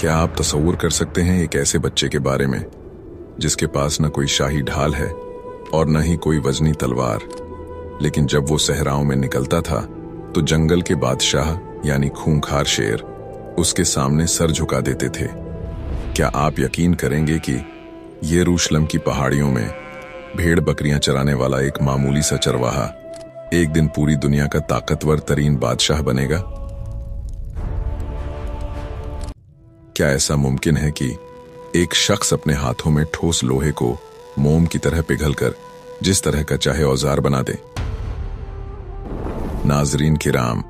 क्या आप तसव्वुर कर सकते हैं एक ऐसे बच्चे के बारे में जिसके पास न कोई शाही ढाल है और न ही कोई वजनी तलवार, लेकिन जब वो सहराओं में निकलता था तो जंगल के बादशाह यानी खूंखार शेर उसके सामने सर झुका देते थे। क्या आप यकीन करेंगे कि यरूशलेम की पहाड़ियों में भेड़ बकरियां चराने वाला एक मामूली सा चरवाहा एक दिन पूरी दुनिया का ताकतवर तरीन बादशाह बनेगा? क्या ऐसा मुमकिन है कि एक शख्स अपने हाथों में ठोस लोहे को मोम की तरह पिघलकर जिस तरह का चाहे औजार बना दे? नाजरीन किराम,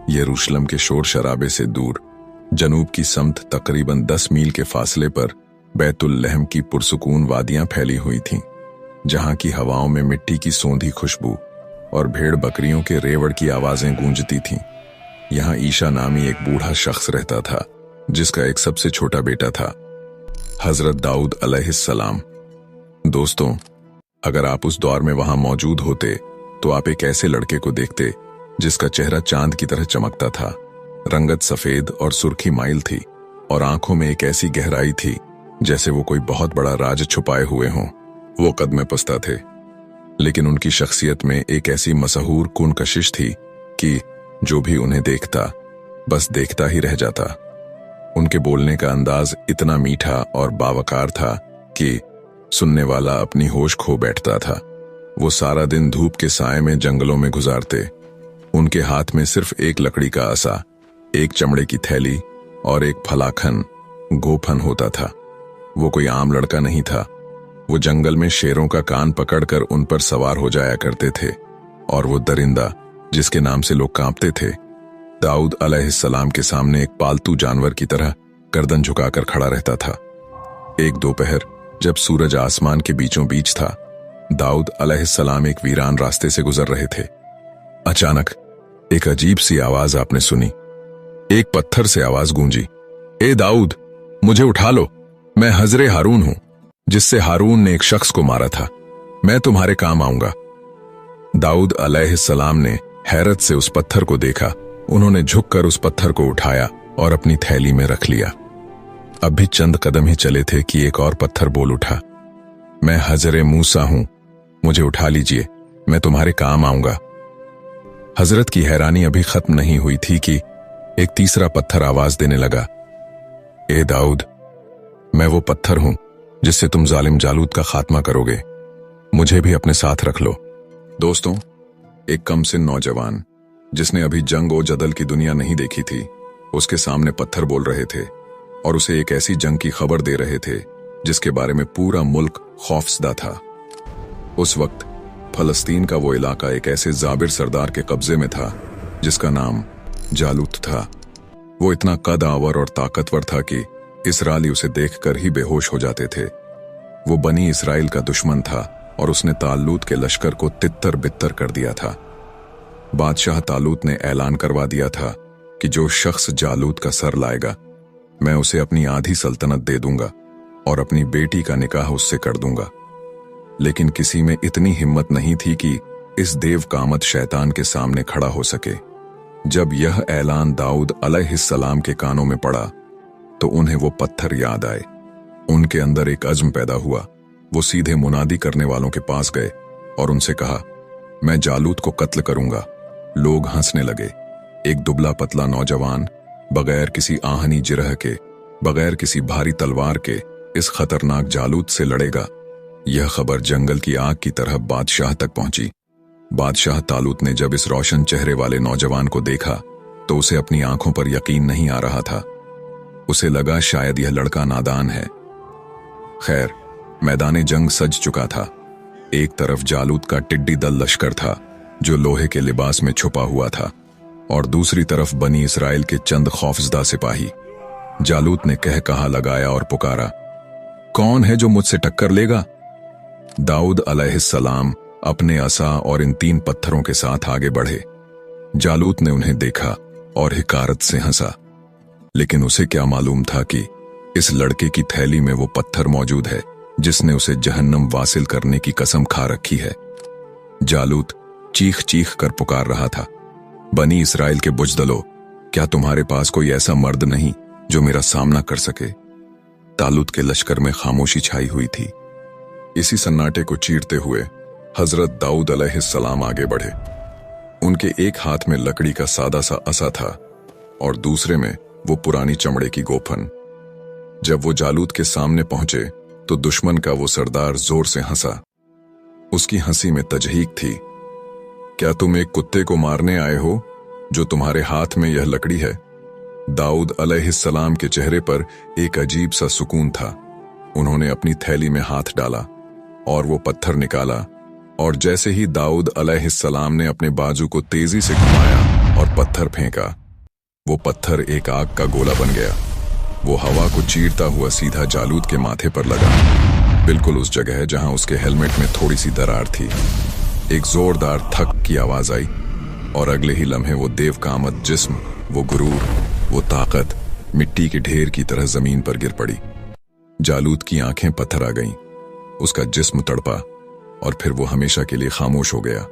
यरूशलेम के शोर शराबे से दूर जनूब की समत तकरीबन 10 मील के फासले पर बैतुल लहम की पुरसुकून वादियां फैली हुई थीं, जहां की हवाओं में मिट्टी की सौंधी खुशबू और भेड़ बकरियों के रेवड़ की आवाजें गूंजती थीं। यहां ईशा नामी एक बूढ़ा शख्स रहता था जिसका एक सबसे छोटा बेटा था, हजरत दाऊद अलैहिस्सलाम। दोस्तों, अगर आप उस दौर में वहां मौजूद होते तो आप एक ऐसे लड़के को देखते जिसका चेहरा चांद की तरह चमकता था, रंगत सफेद और सुर्खी माइल थी और आंखों में एक ऐसी गहराई थी जैसे वो कोई बहुत बड़ा राज छुपाए हुए हों। वो कद में पस्ता थे, लेकिन उनकी शख्सियत में एक ऐसी मशहूर कुन कशिश थी कि जो भी उन्हें देखता बस देखता ही रह जाता। उनके बोलने का अंदाज इतना मीठा और बावकार था कि सुनने वाला अपनी होश खो बैठता था। वो सारा दिन धूप के साए में जंगलों में गुजारते। उनके हाथ में सिर्फ एक लकड़ी का आसा, एक चमड़े की थैली और एक फलाखन गोफन होता था। वो कोई आम लड़का नहीं था। वो जंगल में शेरों का कान पकड़कर उन पर सवार हो जाया करते थे और वो दरिंदा जिसके नाम से लोग कांपते थे, दाऊद अलैहिस्सलाम के सामने एक पालतू जानवर की तरह गर्दन झुकाकर खड़ा रहता था। एक दोपहर जब सूरज आसमान के बीचों बीच था, दाऊद अलैहिस्सलाम एक वीरान रास्ते से गुजर रहे थे। अचानक एक अजीब सी आवाज आपने सुनी। एक पत्थर से आवाज गूंजी, ए दाऊद, मुझे उठा लो, मैं हजरे हारून हूं जिससे हारून ने एक शख्स को मारा था। मैं तुम्हारे काम आऊंगा। दाऊद अलैहिस्सलाम ने हैरत से उस पत्थर को देखा। उन्होंने झुककर उस पत्थर को उठाया और अपनी थैली में रख लिया। अब भी चंद कदम ही चले थे कि एक और पत्थर बोल उठा, मैं हजरे मूसा हूं, मुझे उठा लीजिए, मैं तुम्हारे काम आऊंगा। हजरत की हैरानी अभी खत्म नहीं हुई थी कि एक तीसरा पत्थर आवाज देने लगा, ए दाऊद, मैं वो पत्थर हूं जिससे तुम जालिम जालूत का खात्मा करोगे, मुझे भी अपने साथ रख लो। दोस्तों, एक कमसिन नौजवान जिसने अभी जंग और जदल की दुनिया नहीं देखी थी, उसके सामने पत्थर बोल रहे थे और उसे एक ऐसी जंग की खबर दे रहे थे जिसके बारे में पूरा मुल्क खौफजदा था। उस वक्त फलस्तीन का वो इलाका एक ऐसे जाबिर सरदार के कब्जे में था जिसका नाम जालूत था। वो इतना कद आवर और ताकतवर था कि इसराइली उसे देखकर ही बेहोश हो जाते थे। वो बनी इसराइल का दुश्मन था और उसने तालूत के लश्कर को तित्तर बित्तर कर दिया था। बादशाह तालूत ने ऐलान करवा दिया था कि जो शख्स जालूत का सर लाएगा, मैं उसे अपनी आधी सल्तनत दे दूंगा और अपनी बेटी का निकाह उससे कर दूंगा। लेकिन किसी में इतनी हिम्मत नहीं थी कि इस देव कामत शैतान के सामने खड़ा हो सके। जब यह ऐलान दाऊद अलैहिस्सलाम के कानों में पड़ा तो उन्हें वो पत्थर याद आए। उनके अंदर एक अज़्म पैदा हुआ। वो सीधे मुनादी करने वालों के पास गए और उनसे कहा, मैं जालूत को कत्ल करूंगा। लोग हंसने लगे। एक दुबला पतला नौजवान बगैर किसी आहनी जिरह के, बगैर किसी भारी तलवार के इस खतरनाक जालूत से लड़ेगा। यह खबर जंगल की आग की तरह बादशाह तक पहुंची। बादशाह तालूत ने जब इस रोशन चेहरे वाले नौजवान को देखा तो उसे अपनी आंखों पर यकीन नहीं आ रहा था। उसे लगा शायद यह लड़का नादान है। खैर, मैदान जंग सज चुका था। एक तरफ जालूत का टिड्डी दल लश्कर था जो लोहे के लिबास में छुपा हुआ था, और दूसरी तरफ बनी इसराइल के चंद खौफजदा सिपाही। जालूत ने कह कहा लगाया और पुकारा, कौन है जो मुझसे टक्कर लेगा? दाऊद अलैहिस्सलाम अपने असा और इन 3 पत्थरों के साथ आगे बढ़े। जालूत ने उन्हें देखा और हिकारत से हंसा, लेकिन उसे क्या मालूम था कि इस लड़के की थैली में वो पत्थर मौजूद है जिसने उसे जहन्नम वासिल करने की कसम खा रखी है। जालूत चीख चीख कर पुकार रहा था, बनी इसराइल के बुजदलो, क्या तुम्हारे पास कोई ऐसा मर्द नहीं जो मेरा सामना कर सके। तालुत के लश्कर में खामोशी छाई हुई थी। इसी सन्नाटे को चीरते हुए हजरत दाऊद अलैहिस्सलाम आगे बढ़े। उनके एक हाथ में लकड़ी का सादा सा असा था और दूसरे में वो पुरानी चमड़े की गोफन। जब वो जालूत के सामने पहुंचे तो दुश्मन का वो सरदार जोर से हंसा। उसकी हंसी में तजहीक थी। क्या तुम एक कुत्ते को मारने आए हो जो तुम्हारे हाथ में यह लकड़ी है? दाऊद अलैहिस्सलाम के चेहरे पर एक अजीब सा सुकून था। उन्होंने अपनी थैली में हाथ डाला और वो पत्थर निकाला, और जैसे ही दाऊद अलैहिस्सलाम ने अपने बाजू को तेजी से घुमाया और पत्थर फेंका, वो पत्थर एक आग का गोला बन गया। वो हवा को चीरता हुआ सीधा जालूत के माथे पर लगा, बिल्कुल उस जगह जहां उसके हेलमेट में थोड़ी सी दरार थी। एक जोरदार थक की आवाज आई और अगले ही लम्हे वो देव का आमद जिस्म, वो गुरूर, वो ताकत मिट्टी के ढेर की तरह जमीन पर गिर पड़ी। जालूत की आंखें पत्थर आ गईं, उसका जिस्म तड़पा और फिर वो हमेशा के लिए खामोश हो गया।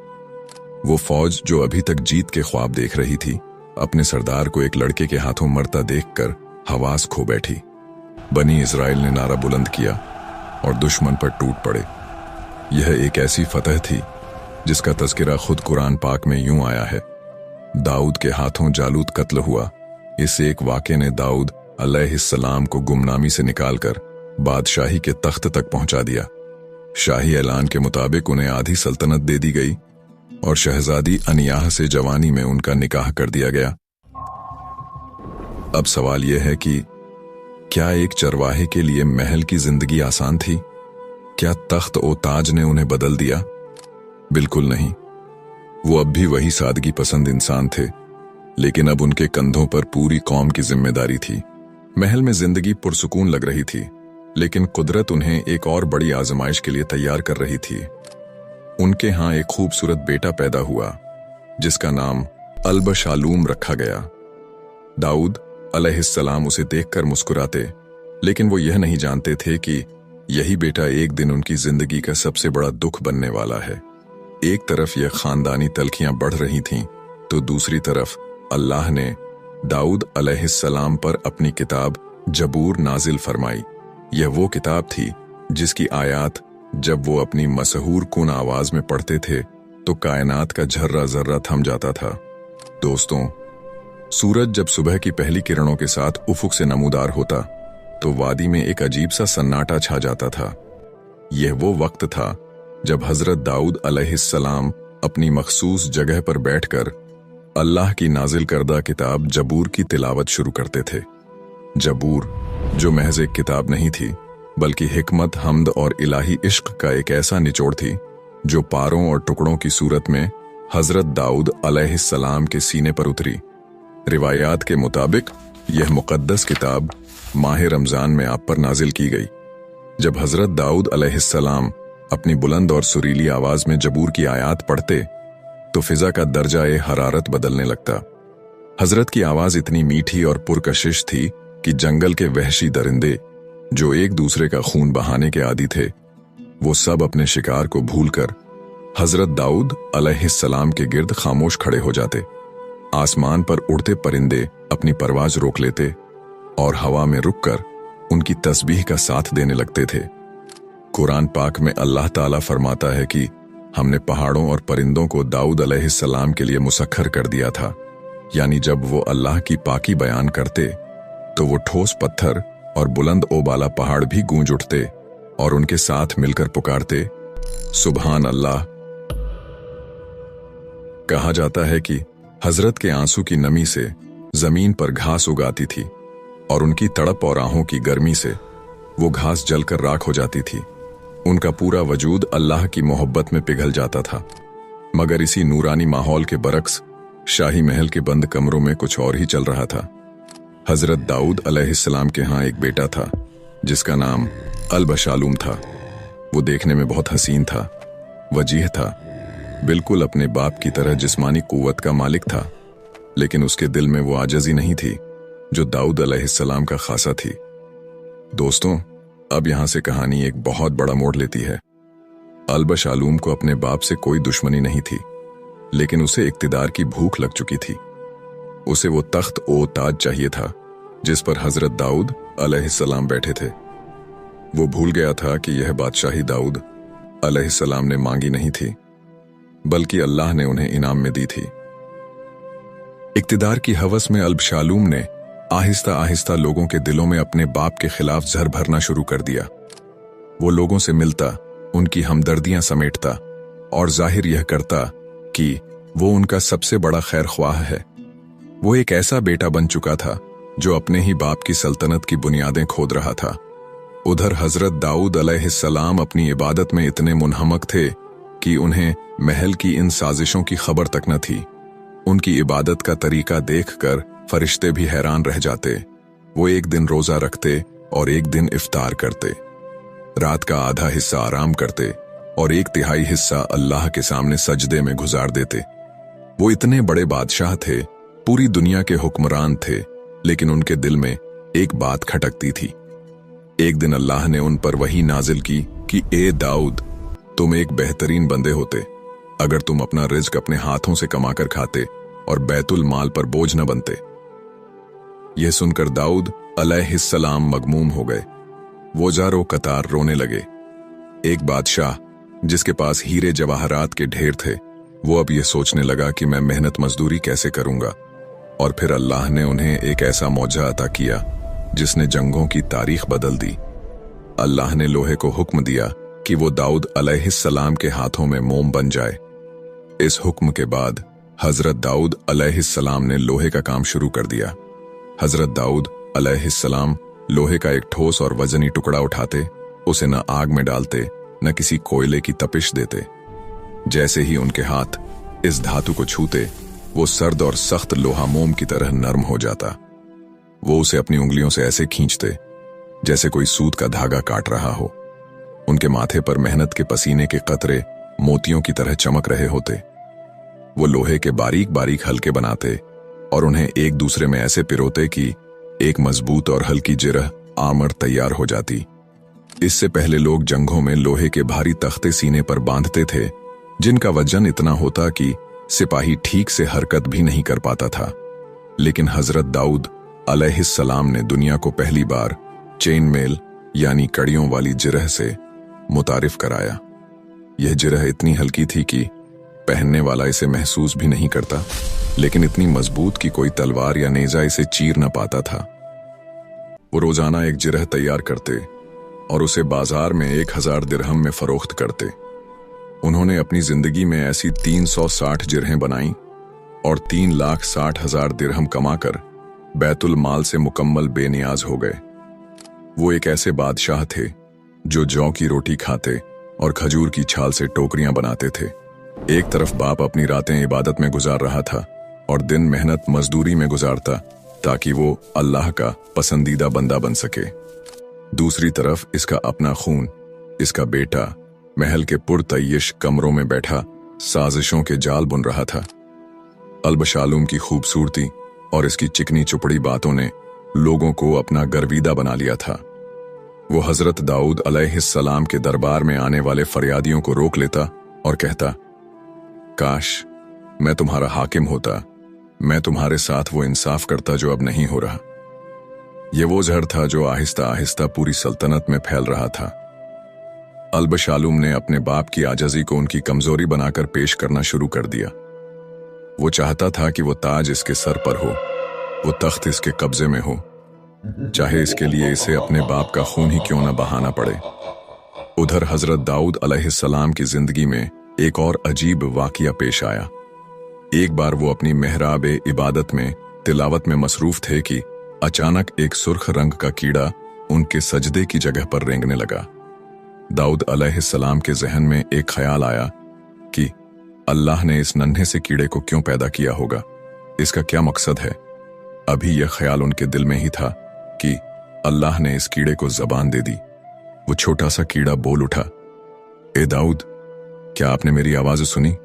वो फौज जो अभी तक जीत के ख्वाब देख रही थी, अपने सरदार को एक लड़के के हाथों मरता देखकर हवास खो बैठी। बनी इजराइल ने नारा बुलंद किया और दुश्मन पर टूट पड़े। यह एक ऐसी फतह थी जिसका तज़किरा खुद कुरान पाक में यूं आया है, दाऊद के हाथों जालूत कत्ल हुआ। इस एक वाक़े ने दाऊद अलैहिस्सलाम को गुमनामी से निकालकर बादशाही के तख्त तक पहुंचा दिया। शाही ऐलान के मुताबिक उन्हें आधी सल्तनत दे दी गई और शहजादी अनियाह से जवानी में उनका निकाह कर दिया गया। अब सवाल यह है कि क्या एक चरवाहे के लिए महल की जिंदगी आसान थी? क्या तख्त ओ ताज ने उन्हें बदल दिया? बिल्कुल नहीं। वो अब भी वही सादगी पसंद इंसान थे, लेकिन अब उनके कंधों पर पूरी कौम की जिम्मेदारी थी। महल में जिंदगी पुरसुकून लग रही थी, लेकिन कुदरत उन्हें एक और बड़ी आजमाइश के लिए तैयार कर रही थी। उनके यहाँ एक खूबसूरत बेटा पैदा हुआ जिसका नाम अल-बशालूम रखा गया। दाऊद अलैहिस्सलाम उसे देखकर मुस्कुराते, लेकिन वो यह नहीं जानते थे कि यही बेटा एक दिन उनकी जिंदगी का सबसे बड़ा दुख बनने वाला है। एक तरफ यह खानदानी तलखियां बढ़ रही थीं, तो दूसरी तरफ अल्लाह ने दाऊद अलैहिस्सलाम पर अपनी किताब जबूर नाजिल फरमाई। यह वो किताब थी जिसकी आयात जब वो अपनी मशहूर कुन आवाज में पढ़ते थे तो कायनात का झर्रा जर्रा थम जाता था। दोस्तों, सूरज जब सुबह की पहली किरणों के साथ उफुक से नमूदार होता तो वादी में एक अजीब सा सन्नाटा छा जाता था। यह वो वक्त था जब हजरत दाऊद अलैहिस्सलाम अपनी मखसूस जगह पर बैठकर अल्लाह की नाजिल करदा किताब जबूर की तिलावत शुरू करते थे। जबूर जो महज एक किताब नहीं थी, बल्कि हिकमत, हमद और इलाही इश्क का एक ऐसा निचोड़ थी जो पारों और टुकड़ों की सूरत में हजरत दाऊद अलैहिस्सलाम के सीने पर उतरी। रिवायात के मुताबिक यह मुकद्दस किताब माह रमजान में आप पर नाजिल की गई। जब हजरत दाऊद अलैहिस्सलाम अपनी बुलंद और सुरीली आवाज में जबूर की आयात पढ़ते तो फिजा का दर्जा हरारत बदलने लगता। हजरत की आवाज इतनी मीठी और पुरकशिश थी कि जंगल के वहशी दरिंदे जो एक दूसरे का खून बहाने के आदी थे, वो सब अपने शिकार को भूलकर हजरत दाऊद अलैहिस्सलाम के गिर्द खामोश खड़े हो जाते। आसमान पर उड़ते परिंदे अपनी परवाज रोक लेते और हवा में रुककर उनकी तस्बीह का साथ देने लगते थे। कुरान पाक में अल्लाह ताला फरमाता है कि हमने पहाड़ों और परिंदों को दाऊद अलैहिस्सलाम के लिए मुसख्खर कर दिया था। यानी जब वो अल्लाह की पाकी बयान करते तो वो ठोस पत्थर और बुलंद ओबाला पहाड़ भी गूंज उठते और उनके साथ मिलकर पुकारते, सुभान अल्लाह। कहा जाता है कि हजरत के आंसू की नमी से जमीन पर घास उगाती थी और उनकी तड़प और आहों की गर्मी से वो घास जलकर राख हो जाती थी। उनका पूरा वजूद अल्लाह की मोहब्बत में पिघल जाता था। मगर इसी नूरानी माहौल के बरक्स शाही महल के बंद कमरों में कुछ और ही चल रहा था। हजरत दाऊद अलैहिस्सलाम के यहाँ एक बेटा था जिसका नाम अल-बशालूम था। वो देखने में बहुत हसीन था, वजीह था, बिल्कुल अपने बाप की तरह जिस्मानी कुव्वत का मालिक था, लेकिन उसके दिल में वो आजज़ी नहीं थी जो दाऊद अलैहिस्सलाम का खासा थी। दोस्तों, अब यहां से कहानी एक बहुत बड़ा मोड़ लेती है। अल-बशालूम को अपने बाप से कोई दुश्मनी नहीं थी, लेकिन उसे इक्तिदार की भूख लग चुकी थी। उसे वो तख्त ओ ताज चाहिए था जिस पर हजरत दाऊद अलैहिस्सलाम बैठे थे। वो भूल गया था कि यह बादशाही दाऊद अलैहिस्सलाम ने मांगी नहीं थी, बल्कि अल्लाह ने उन्हें इनाम में दी थी। इक्तिदार की हवस में अबशालोम ने आहिस्ता आहिस्ता लोगों के दिलों में अपने बाप के खिलाफ जहर भरना शुरू कर दिया। वो लोगों से मिलता, उनकी हमदर्दियां समेटता और जाहिर यह करता कि वो उनका सबसे बड़ा खैर ख्वाह है। वो एक ऐसा बेटा बन चुका था जो अपने ही बाप की सल्तनत की बुनियादें खोद रहा था। उधर हजरत दाऊद अलैहिस्सलाम अपनी इबादत में इतने मुनहमक थे कि उन्हें महल की इन साजिशों की खबर तक न थी। उनकी इबादत का तरीका देखकर फरिश्ते भी हैरान रह जाते। वो एक दिन रोजा रखते और एक दिन इफ्तार करते, रात का आधा हिस्सा आराम करते और 1/3 हिस्सा अल्लाह के सामने सजदे में गुजार देते। वो इतने बड़े बादशाह थे, पूरी दुनिया के हुक्मरान थे, लेकिन उनके दिल में एक बात खटकती थी। एक दिन अल्लाह ने उन पर वही नाजिल की कि ए दाऊद, तुम एक बेहतरीन बंदे होते अगर तुम अपना रिज्क अपने हाथों से कमाकर खाते और बैतुल माल पर बोझ न बनते। यह सुनकर दाऊद अलैहिस्सलाम मगमूम हो गए। वो जारो कतार रोने लगे। एक बादशाह जिसके पास हीरे जवाहरात के ढेर थे, वो अब यह सोचने लगा कि मैं मेहनत मजदूरी कैसे करूंगा। और फिर अल्लाह ने उन्हें एक ऐसा मौजा अता किया जिसने जंगों की तारीख बदल दी। अल्लाह ने लोहे को हुक्म दिया कि वो दाऊद अलैहिस्सलाम के हाथों में मोम बन जाए। इस हुक्म के बाद हजरत दाऊद अलैहिस्सलाम ने लोहे का काम शुरू कर दिया। हजरत दाऊद अलैहिस्सलाम लोहे का एक ठोस और वजनी टुकड़ा उठाते, उसे न आग में डालते न किसी कोयले की तपिश देते। जैसे ही उनके हाथ इस धातु को छूते, वो सर्द और सख्त लोहा मोम की तरह नरम हो जाता। वो उसे अपनी उंगलियों से ऐसे खींचते जैसे कोई सूत का धागा काट रहा हो। उनके माथे पर मेहनत के पसीने के कतरे मोतियों की तरह चमक रहे होते। वो लोहे के बारीक बारीक हल्के बनाते और उन्हें एक दूसरे में ऐसे पिरोते कि एक मजबूत और हल्की जिरह आमर तैयार हो जाती। इससे पहले लोग जंगों में लोहे के भारी तख्ते सीने पर बांधते थे, जिनका वजन इतना होता कि सिपाही ठीक से हरकत भी नहीं कर पाता था। लेकिन हजरत दाऊद अलैहिस्सलाम ने दुनिया को पहली बार चेन मेल यानी कड़ियों वाली जिरह से मुतारिफ कराया। यह जिरह इतनी हल्की थी कि पहनने वाला इसे महसूस भी नहीं करता, लेकिन इतनी मजबूत कि कोई तलवार या नेजा इसे चीर न पाता था। वो रोजाना एक जिरह तैयार करते और उसे बाजार में 1000 दिरहम में फरोख्त करते। उन्होंने अपनी जिंदगी में ऐसी 360 जिरहें बनाई और 3,60,000 दिरहम कमाकर बैतुल माल से मुकम्मल बेनियाज हो गए। वो एक ऐसे बादशाह थे जो जौ की रोटी खाते और खजूर की छाल से टोकरियां बनाते थे। एक तरफ बाप अपनी रातें इबादत में गुजार रहा था और दिन मेहनत मजदूरी में गुजारता ताकि वो अल्लाह का पसंदीदा बंदा बन सके। दूसरी तरफ इसका अपना खून, इसका बेटा महल के पुरतय्यश कमरों में बैठा साजिशों के जाल बुन रहा था। अबशालोम की खूबसूरती और इसकी चिकनी चुपड़ी बातों ने लोगों को अपना गर्विदा बना लिया था। वो हजरत दाऊद अलैहिस्सलाम के दरबार में आने वाले फरियादियों को रोक लेता और कहता, काश मैं तुम्हारा हाकिम होता, मैं तुम्हारे साथ वो इंसाफ करता जो अब नहीं हो रहा। ये वो जहर था जो आहिस्ता आहिस्ता पूरी सल्तनत में फैल रहा था। अबशालोम ने अपने बाप की आजजी को उनकी कमजोरी बनाकर पेश करना शुरू कर दिया। वो चाहता था कि वो ताज इसके सर पर हो, वो तख्त इसके कब्जे में हो, चाहे इसके लिए इसे अपने बाप का खून ही क्यों न बहाना पड़े। उधर हजरत दाऊद अलैहिस्सलाम की जिंदगी में एक और अजीब वाकया पेश आया। एक बार वो अपनी मेहराब इबादत में तिलावत में मसरूफ थे कि अचानक एक सुर्ख रंग का कीड़ा उनके सजदे की जगह पर रेंगने लगा। दाऊद अलैहिस्सलाम के जहन में एक ख्याल आया कि अल्लाह ने इस नन्हे से कीड़े को क्यों पैदा किया होगा, इसका क्या मकसद है। अभी यह ख्याल उनके दिल में ही था कि अल्लाह ने इस कीड़े को जबान दे दी। वो छोटा सा कीड़ा बोल उठा, ए दाऊद, क्या आपने मेरी आवाज सुनी?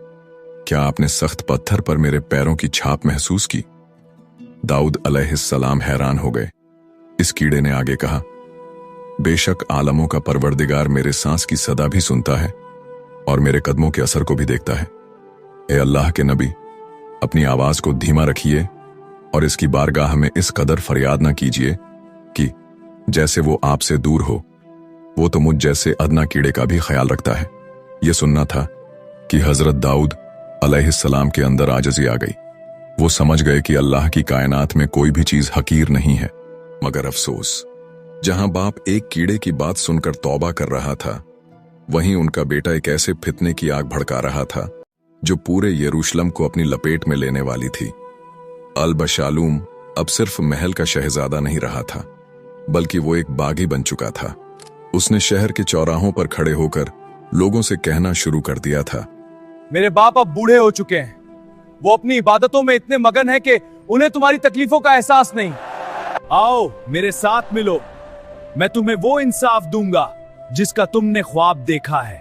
क्या आपने सख्त पत्थर पर मेरे पैरों की छाप महसूस की? दाऊद अलैहिस्सलाम हैरान हो गए। इस कीड़े ने आगे कहा, बेशक आलमों का परवरदिगार मेरे सांस की सदा भी सुनता है और मेरे कदमों के असर को भी देखता है। ए अल्लाह के नबी, अपनी आवाज को धीमा रखिए और इसकी बारगाह में इस कदर फरियाद न कीजिए कि जैसे वो आपसे दूर हो। वो तो मुझ जैसे अदना कीड़े का भी ख्याल रखता है। ये सुनना था कि हजरत दाऊद अलैहिस्सलाम के अंदर आजिज़ी आ गई। वो समझ गए कि अल्लाह की कायनात में कोई भी चीज हकीर नहीं है। मगर अफसोस, जहां बाप एक कीड़े की बात सुनकर तौबा कर रहा था, वहीं उनका बेटा एक ऐसे फितने की आग भड़का रहा था जो पूरे यरूशलेम को अपनी लपेट में लेने वाली थी। अल-बशालूम अब सिर्फ महल का शहजादा नहीं रहा था, बल्कि वो एक बागी बन चुका था। उसने शहर के चौराहों पर खड़े होकर लोगों से कहना शुरू कर दिया था, मेरे बाप अब बूढ़े हो चुके हैं। वो अपनी इबादतों में इतने मगन हैं कि उन्हें तुम्हारी तकलीफों का एहसास नहीं। आओ मेरे साथ मिलो, मैं तुम्हें वो इंसाफ दूंगा जिसका तुमने ख्वाब देखा है।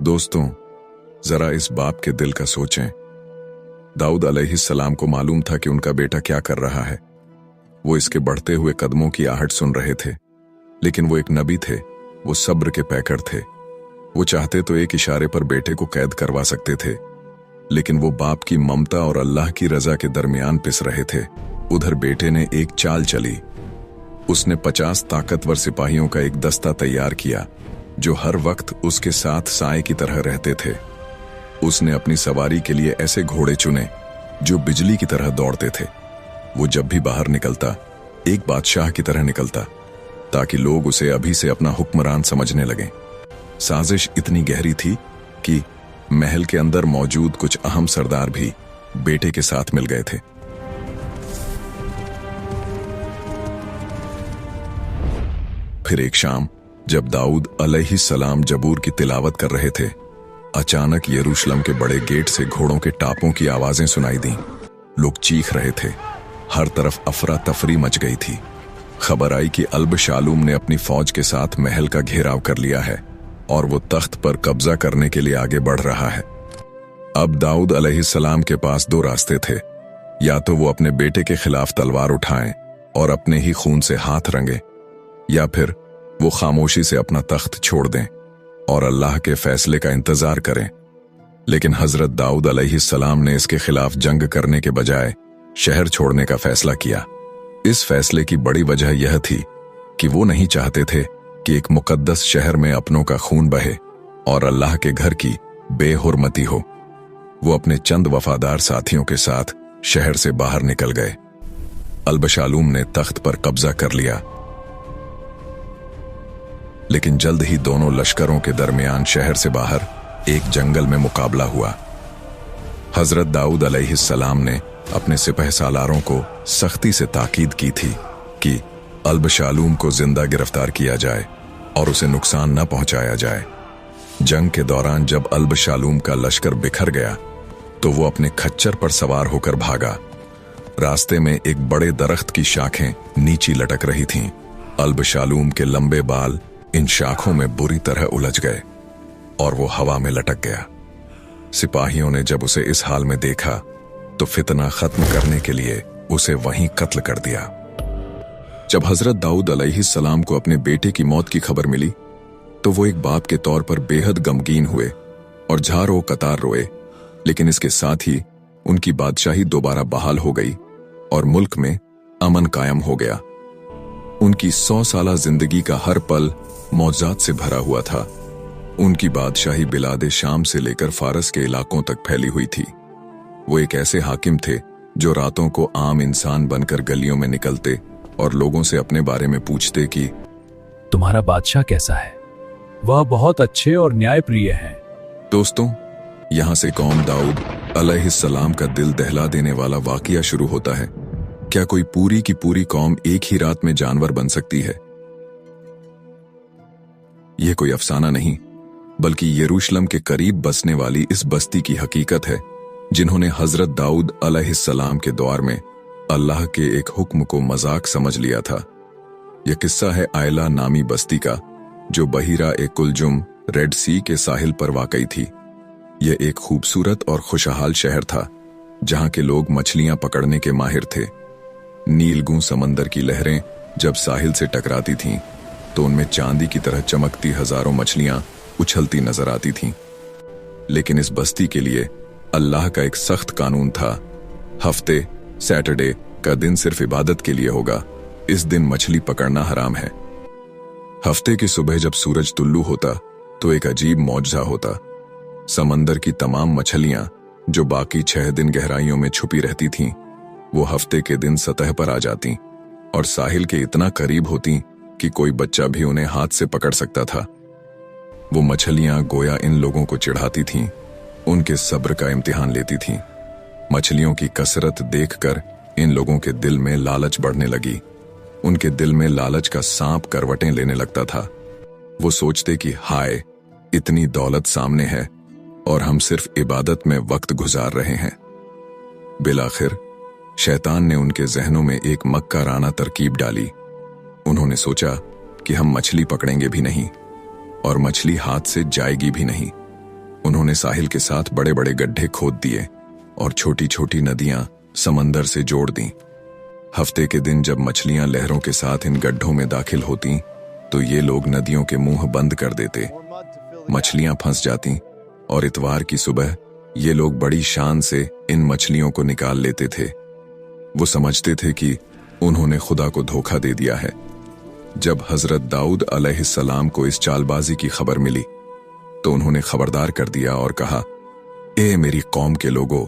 दोस्तों, जरा इस बाप के दिल का सोचें। दाऊद अलैहिस्सलाम को मालूम था कि उनका बेटा क्या कर रहा है। वो इसके बढ़ते हुए कदमों की आहट सुन रहे थे, लेकिन वो एक नबी थे, वो सब्र के पैकर थे। वो चाहते तो एक इशारे पर बेटे को कैद करवा सकते थे, लेकिन वो बाप की ममता और अल्लाह की रजा के दरमियान पिस रहे थे। उधर बेटे ने एक चाल चली। उसने 50 ताकतवर सिपाहियों का एक दस्ता तैयार किया जो हर वक्त उसके साथ साए की तरह रहते थे। उसने अपनी सवारी के लिए ऐसे घोड़े चुने जो बिजली की तरह दौड़ते थे। वो जब भी बाहर निकलता एक बादशाह की तरह निकलता, ताकि लोग उसे अभी से अपना हुक्मरान समझने लगें। साजिश इतनी गहरी थी कि महल के अंदर मौजूद कुछ अहम सरदार भी बेटे के साथ मिल गए थे। फिर एक शाम जब दाऊद अलैहिस्सलाम जबूर की तिलावत कर रहे थे, अचानक यरूशलेम के बड़े गेट से घोड़ों के टापों की आवाजें सुनाई दी। लोग चीख रहे थे, हर तरफ अफरा तफरी मच गई थी। खबर आई कि अल-बशालूम ने अपनी फौज के साथ महल का घेराव कर लिया है और वो तख्त पर कब्जा करने के लिए आगे बढ़ रहा है। अब दाऊद अलैहिस्सलाम के पास दो रास्ते थे, या तो वो अपने बेटे के खिलाफ तलवार उठाएं और अपने ही खून से हाथ रंगे, या फिर वो खामोशी से अपना तख्त छोड़ दें और अल्लाह के फैसले का इंतजार करें। लेकिन हजरत दाऊद अलैहिस्सलाम ने इसके खिलाफ जंग करने के बजाय शहर छोड़ने का फैसला किया। इस फैसले की बड़ी वजह यह थी कि वो नहीं चाहते थे कि एक मुकद्दस शहर में अपनों का खून बहे और अल्लाह के घर की बेहुरमती हो। वो अपने चंद वफादार साथियों के साथ शहर से बाहर निकल गए। अल-बशालूम ने तख्त पर कब्जा कर लिया, लेकिन जल्द ही दोनों लश्करों के दरमियान शहर से बाहर एक जंगल में मुकाबला हुआ। हजरत दाऊद अलैहिस्सलाम ने अपने सिपह सालारों को सख्ती से ताकीद की थी कि अल-बशालूम को जिंदा गिरफ्तार किया जाए और उसे नुकसान न पहुंचाया जाए। जंग के दौरान जब अल-बशालूम का लश्कर बिखर गया तो वो अपने खच्चर पर सवार होकर भागा। रास्ते में एक बड़े दरख्त की शाखें नीची लटक रही थीं। अल-बशालूम के लंबे बाल इन शाखों में बुरी तरह उलझ गए और वो हवा में लटक गया। सिपाहियों ने जब उसे इस हाल में देखा तो फितना खत्म करने के लिए उसे वहीं कत्ल कर दिया। जब हजरत दाऊद अलैहिस्सलाम को अपने बेटे की मौत की खबर मिली तो वो एक बाप के तौर पर बेहद गमगीन हुए और झारो कतार रोए। लेकिन इसके साथ ही उनकी बादशाही दोबारा बहाल हो गई और मुल्क में अमन कायम हो गया। उनकी 100 साला जिंदगी का हर पल मौजात से भरा हुआ था। उनकी बादशाही बिलादे शाम से लेकर फारस के इलाकों तक फैली हुई थी। वो एक ऐसे हाकिम थे जो रातों को आम इंसान बनकर गलियों में निकलते और लोगों से अपने बारे में पूछते कि तुम्हारा बादशाह कैसा है? वह बहुत अच्छे और न्यायप्रिय हैं। दोस्तों, यहां से कौम दाऊद अलैहिस्सलाम का दिल दहला देने वाला वाकया शुरू होता है। क्या कोई पूरी की पूरी कौम एक ही रात में जानवर बन सकती है? यह कोई अफसाना नहीं, बल्कि यरूशलेम के करीब बसने वाली इस बस्ती की हकीकत है, जिन्होंने हजरत दाऊद अलैहिस्सलाम के दौर में अल्लाह के एक हुक्म को मजाक समझ लिया था। यह किस्सा है आयला नामी बस्ती का, जो बहिरा ए कुलजुम रेड सी के साहिल पर वाकई थी। यह एक खूबसूरत और खुशहाल शहर था जहां के लोग मछलियां पकड़ने के माहिर थे। नीलगू समंदर की लहरें जब साहिल से टकराती थीं तो उनमें चांदी की तरह चमकती हजारों मछलियां उछलती नजर आती थीं। लेकिन इस बस्ती के लिए अल्लाह का एक सख्त कानून था। हफ्ते सैटरडे का दिन सिर्फ इबादत के लिए होगा। इस दिन मछली पकड़ना हराम है। हफ्ते की सुबह जब सूरज तुल्लू होता तो एक अजीब मौजज़ा होता। समंदर की तमाम मछलियां जो बाकी 6 दिन गहराइयों में छुपी रहती थीं, वो हफ्ते के दिन सतह पर आ जाती और साहिल के इतना करीब होती कि कोई बच्चा भी उन्हें हाथ से पकड़ सकता था। वो मछलियां गोया इन लोगों को चिढ़ाती थीं, उनके सब्र का इम्तिहान लेती थीं। मछलियों की कसरत देखकर इन लोगों के दिल में लालच बढ़ने लगी। उनके दिल में लालच का सांप करवटें लेने लगता था। वो सोचते कि हाय, इतनी दौलत सामने है और हम सिर्फ इबादत में वक्त गुजार रहे हैं। बिलाखिर शैतान ने उनके जहनों में एक मक्काराना तरकीब डाली। उन्होंने सोचा कि हम मछली पकड़ेंगे भी नहीं और मछली हाथ से जाएगी भी नहीं। उन्होंने साहिल के साथ बड़े बड़े गड्ढे खोद दिए और छोटी छोटी नदियां समंदर से जोड़ दी। हफ्ते के दिन जब मछलियां लहरों के साथ इन गड्ढों में दाखिल होती तो ये लोग नदियों के मुंह बंद कर देते। मछलियां फंस जाती और इतवार की सुबह ये लोग बड़ी शान से इन मछलियों को निकाल लेते थे। वो समझते थे कि उन्होंने खुदा को धोखा दे दिया है। जब हजरत दाऊद अलैहिस्सलाम को इस चालबाजी की खबर मिली तो उन्होंने खबरदार कर दिया और कहा, ए मेरी कौम के लोगों,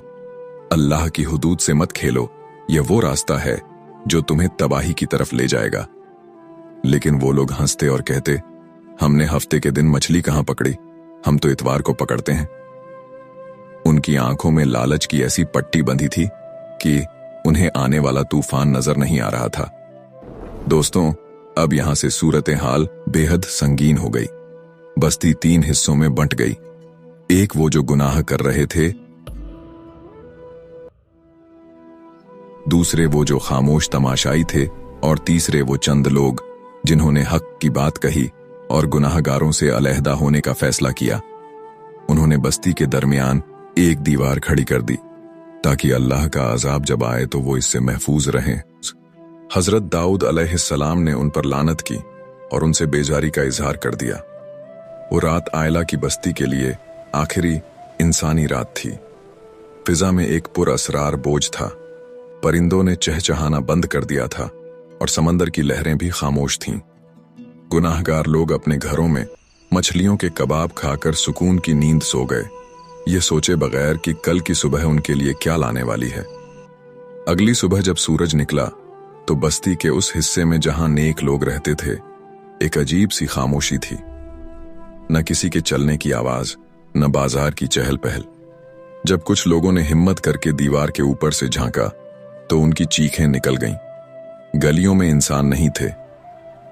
अल्लाह की हुदूद से मत खेलो, यह वो रास्ता है जो तुम्हें तबाही की तरफ ले जाएगा। लेकिन वो लोग हंसते और कहते, हमने हफ्ते के दिन मछली कहां पकड़ी, हम तो इतवार को पकड़ते हैं। उनकी आंखों में लालच की ऐसी पट्टी बंधी थी कि उन्हें आने वाला तूफान नजर नहीं आ रहा था। दोस्तों, अब यहां से सूरत हाल बेहद संगीन हो गई। बस्ती 3 हिस्सों में बंट गई। एक वो जो गुनाह कर रहे थे, दूसरे वो जो खामोश तमाशाई थे और तीसरे वो चंद लोग जिन्होंने हक की बात कही और गुनाहगारों से अलहदा होने का फैसला किया। उन्होंने बस्ती के दरमियान एक दीवार खड़ी कर दी ताकि अल्लाह का अजाब जब आए तो वो इससे महफूज रहें। हजरत दाऊद अलैहिस्सलाम ने उन पर लानत की और उनसे बेजारी का इजहार कर दिया। वो रात आयला की बस्ती के लिए आखिरी इंसानी रात थी। फिजा में एक पुरअसरार बोझ था। परिंदों ने चहचहाना बंद कर दिया था और समंदर की लहरें भी खामोश थीं। गुनाहगार लोग अपने घरों में मछलियों के कबाब खाकर सुकून की नींद सो गए, ये सोचे बगैर कि कल की सुबह उनके लिए क्या लाने वाली है। अगली सुबह जब सूरज निकला तो बस्ती के उस हिस्से में जहां नेक लोग रहते थे, एक अजीब सी खामोशी थी। न किसी के चलने की आवाज, न बाजार की चहल पहल। जब कुछ लोगों ने हिम्मत करके दीवार के ऊपर से झांका तो उनकी चीखें निकल गईं। गलियों में इंसान नहीं थे,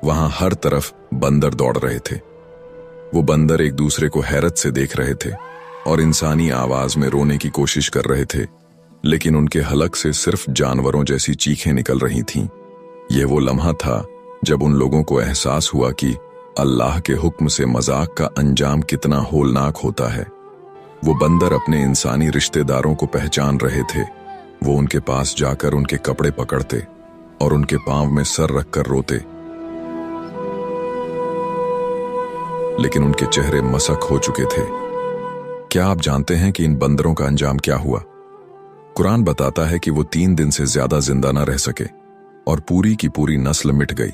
वहां हर तरफ बंदर दौड़ रहे थे। वो बंदर एक दूसरे को हैरत से देख रहे थे और इंसानी आवाज में रोने की कोशिश कर रहे थे, लेकिन उनके हलक से सिर्फ जानवरों जैसी चीखें निकल रही थीं। यह वो लम्हा था जब उन लोगों को एहसास हुआ कि अल्लाह के हुक्म से मजाक का अंजाम कितना होलनाक होता है। वो बंदर अपने इंसानी रिश्तेदारों को पहचान रहे थे। वो उनके पास जाकर उनके कपड़े पकड़ते और उनके पांव में सर रखकर रोते, लेकिन उनके चेहरे मसक हो चुके थे। क्या आप जानते हैं कि इन बंदरों का अंजाम क्या हुआ? कुरान बताता है कि वो 3 दिन से ज्यादा जिंदा न रह सके और पूरी की पूरी नस्ल मिट गई।